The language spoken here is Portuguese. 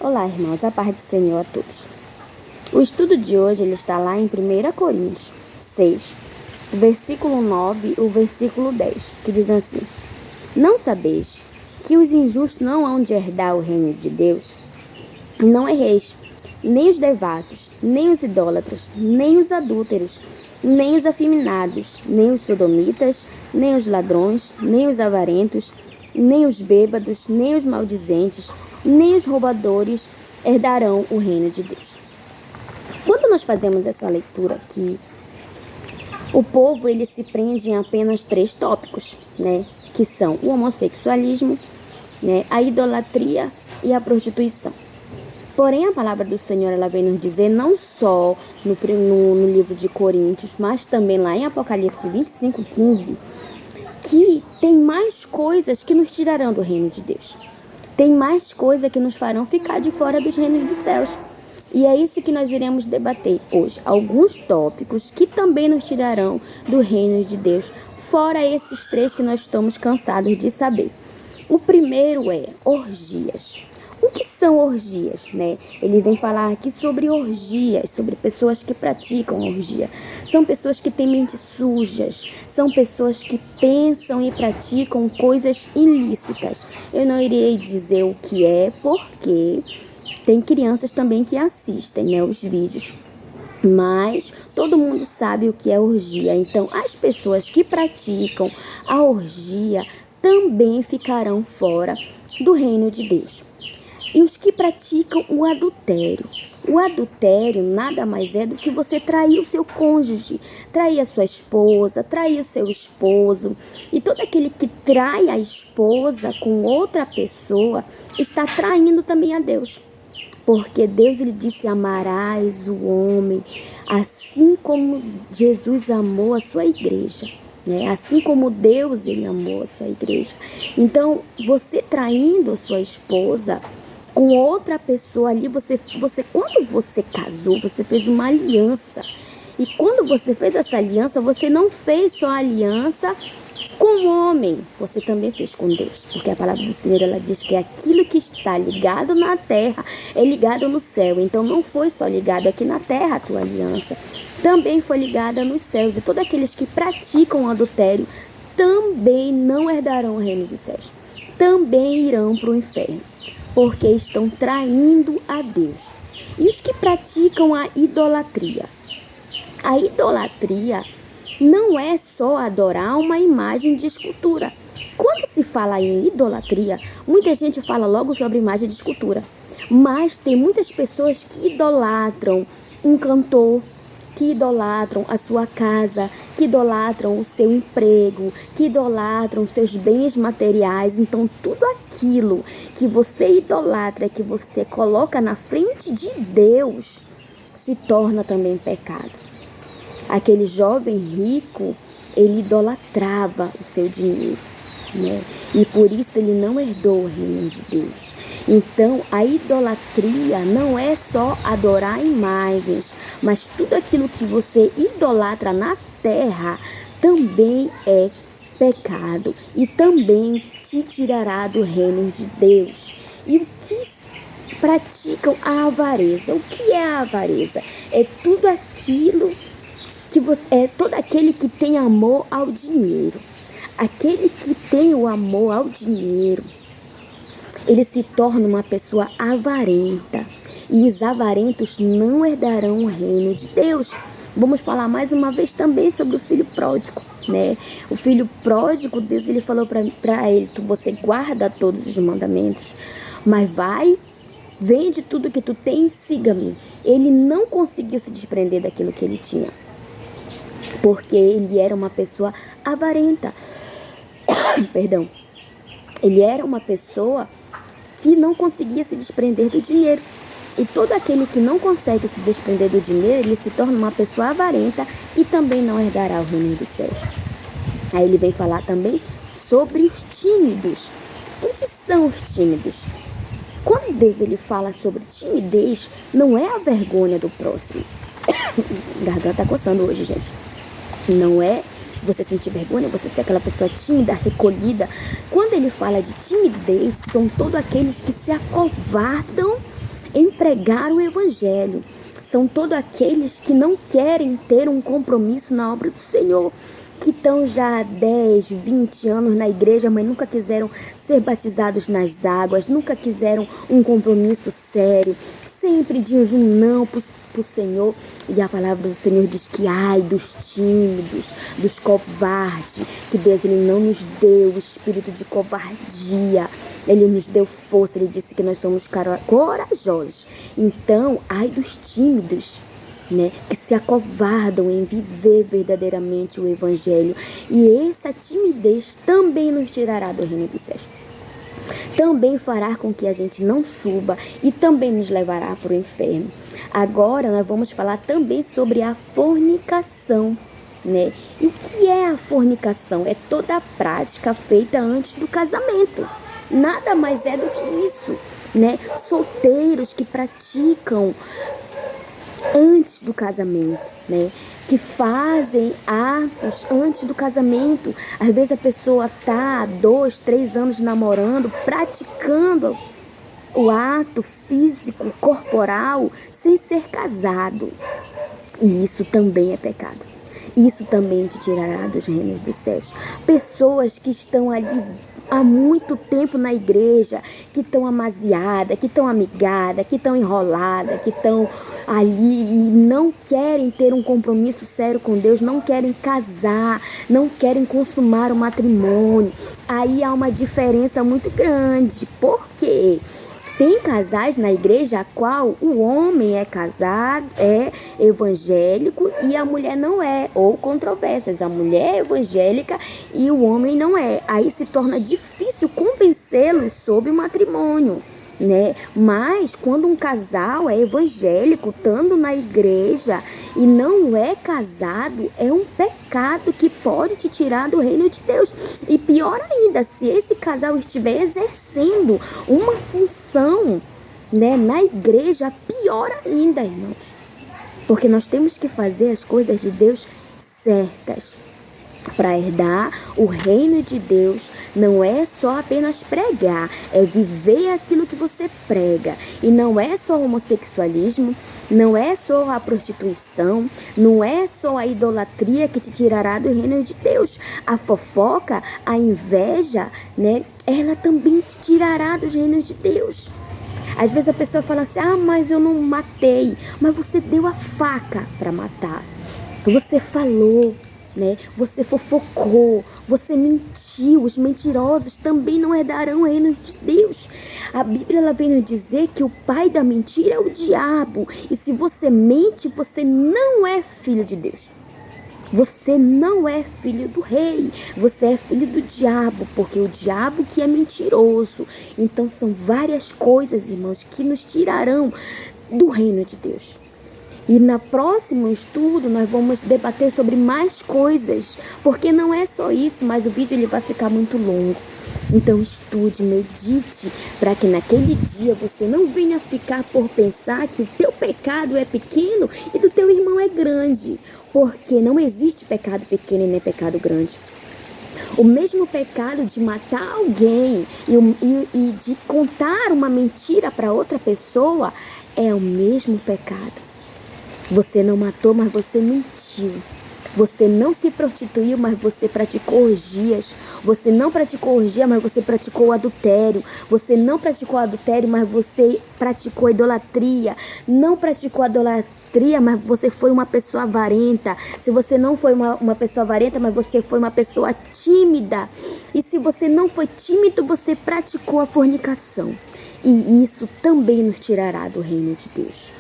Olá, irmãos, a paz do Senhor a todos. O estudo de hoje ele está lá em 1 Coríntios 6, o versículo 9 e o versículo 10, que diz assim: Não sabeis que os injustos não hão de herdar o reino de Deus? Não erreis, nem os devassos, nem os idólatras, nem os adúlteros, nem os afeminados, nem os sodomitas, nem os ladrões, nem os avarentos, nem os bêbados, nem os maldizentes, nem os roubadores herdarão o reino de Deus. Quando nós fazemos essa leitura aqui, o povo ele se prende em apenas 3 tópicos, que são o homossexualismo, a idolatria e a prostituição. Porém, a palavra do Senhor ela vem nos dizer, não só no livro de Coríntios, mas também lá em Apocalipse 25:15, que tem mais coisas que nos tirarão do reino de Deus. Tem mais coisas que nos farão ficar de fora dos reinos dos céus. E é isso que nós iremos debater hoje. Alguns tópicos que também nos tirarão do reino de Deus, fora esses 3 que nós estamos cansados de saber. O primeiro é orgias. O que são orgias, Ele vem falar aqui sobre orgias, sobre pessoas que praticam orgia. São pessoas que têm mentes sujas, são pessoas que pensam e praticam coisas ilícitas. Eu não irei dizer o que é, porque tem crianças também que assistem, os vídeos. Mas todo mundo sabe o que é orgia. Então, as pessoas que praticam a orgia também ficarão fora do reino de Deus. E os que praticam o adultério. O adultério nada mais é do que você trair o seu cônjuge, trair a sua esposa, trair o seu esposo. E todo aquele que trai a esposa com outra pessoa está traindo também a Deus. Porque Deus ele disse, amarás o homem, assim como Jesus amou a sua igreja. Assim como Deus ele amou a sua igreja. Então, você traindo a sua esposa com outra pessoa ali, quando você casou, você fez uma aliança. E quando você fez essa aliança, você não fez só a aliança com o homem, você também fez com Deus. Porque a palavra do Senhor, ela diz que aquilo que está ligado na terra é ligado no céu. Então não foi só ligado aqui na terra a tua aliança, também foi ligada nos céus. E todos aqueles que praticam adultério também não herdarão o reino dos céus. Também irão para o inferno, porque estão traindo a Deus. E os que praticam a idolatria? A idolatria não é só adorar uma imagem de escultura. Quando se fala em idolatria, muita gente fala logo sobre imagem de escultura. Mas tem muitas pessoas que idolatram um cantor, que idolatram a sua casa, que idolatram o seu emprego, que idolatram seus bens materiais. Então, tudo aquilo que você idolatra, que você coloca na frente de Deus, se torna também pecado. Aquele jovem rico, ele idolatrava o seu dinheiro, E por isso ele não herdou o reino de Deus. Então, a idolatria não é só adorar imagens, mas tudo aquilo que você idolatra na terra também é pecado e também te tirará do reino de Deus. E o que praticam a avareza? O que é a avareza? É tudo aquilo é todo aquele que tem amor ao dinheiro. Aquele que tem o amor ao dinheiro, ele se torna uma pessoa avarenta. E os avarentos não herdarão o reino de Deus. Vamos falar mais uma vez também sobre o filho pródigo, O filho pródigo, Deus ele falou para ele, você guarda todos os mandamentos, mas vende tudo que tu tem e siga-me. Ele não conseguiu se desprender daquilo que ele tinha, porque ele era uma pessoa avarenta. Perdão. Ele era uma pessoa que não conseguia se desprender do dinheiro. E todo aquele que não consegue se desprender do dinheiro, ele se torna uma pessoa avarenta e também não herdará o reino dos céus. Aí ele vem falar também sobre os tímidos. O que são os tímidos? Quando Deus ele fala sobre timidez, não é a vergonha do próximo. Garganta tá coçando hoje, gente. Não é você sentir vergonha, você ser aquela pessoa tímida, recolhida. Quando ele fala de timidez, são todos aqueles que se acovardam em pregar o evangelho. São todos aqueles que não querem ter um compromisso na obra do Senhor, que estão já há 10, 20 anos na igreja, mas nunca quiseram ser batizados nas águas, nunca quiseram um compromisso sério, sempre diz um não para o Senhor. E a palavra do Senhor diz que ai dos tímidos, dos covardes, que Deus ele não nos deu o espírito de covardia, Ele nos deu força, Ele disse que nós somos corajosos. Então, ai dos tímidos, que se acovardam em viver verdadeiramente o evangelho. E essa timidez também nos tirará do reino dos céus. Também fará com que a gente não suba e também nos levará para o inferno. Agora nós vamos falar também sobre a fornicação. E o que é a fornicação? É toda a prática feita antes do casamento. Nada mais é do que isso. Solteiros que praticam antes do casamento, que fazem atos antes do casamento. Às vezes a pessoa está 2, 3 anos namorando, praticando o ato físico, corporal, sem ser casado. E isso também é pecado. Isso também te tirará dos reinos dos céus. Pessoas que estão ali há muito tempo na igreja, que estão amaziadas, que estão amigadas, que estão enroladas, que estão ali e não querem ter um compromisso sério com Deus, não querem casar, não querem consumar o matrimônio. Aí há uma diferença muito grande. Por quê? Tem casais na igreja a qual o homem é casado, é evangélico e a mulher não é, ou controvérsias, a mulher é evangélica e o homem não é. Aí se torna difícil convencê-los sobre o matrimônio. Mas quando um casal é evangélico, estando na igreja e não é casado, é um pecado que pode te tirar do reino de Deus. E pior ainda, se esse casal estiver exercendo uma função, na igreja, pior ainda, irmãos. Porque nós temos que fazer as coisas de Deus certas. Para herdar o reino de Deus, não é só apenas pregar, é viver aquilo que você prega. E não é só o homossexualismo, não é só a prostituição, não é só a idolatria que te tirará do reino de Deus. A fofoca, a inveja, ela também te tirará do reino de Deus. Às vezes a pessoa fala assim, mas eu não matei. Mas você deu a faca para matar. Você falou. Você fofocou, você mentiu. Os mentirosos também não herdarão o reino de Deus. A Bíblia ela vem nos dizer que o pai da mentira é o diabo. E se você mente, você não é filho de Deus. Você não é filho do rei, você é filho do diabo, porque o diabo que é mentiroso. Então são várias coisas, irmãos, que nos tirarão do reino de Deus. E no próximo estudo nós vamos debater sobre mais coisas, porque não é só isso, mas o vídeo ele vai ficar muito longo. Então estude, medite, para que naquele dia você não venha ficar por pensar que o teu pecado é pequeno e do teu irmão é grande, porque não existe pecado pequeno e nem pecado grande. O mesmo pecado de matar alguém e de contar uma mentira para outra pessoa é o mesmo pecado. Você não matou, mas você mentiu. Você não se prostituiu, mas você praticou orgias. Você não praticou orgia, mas você praticou adultério. Você não praticou adultério, mas você praticou idolatria. Não praticou idolatria, mas você foi uma pessoa avarenta. Se você não foi uma pessoa avarenta, mas você foi uma pessoa tímida. E se você não foi tímido, você praticou a fornicação. E isso também nos tirará do reino de Deus.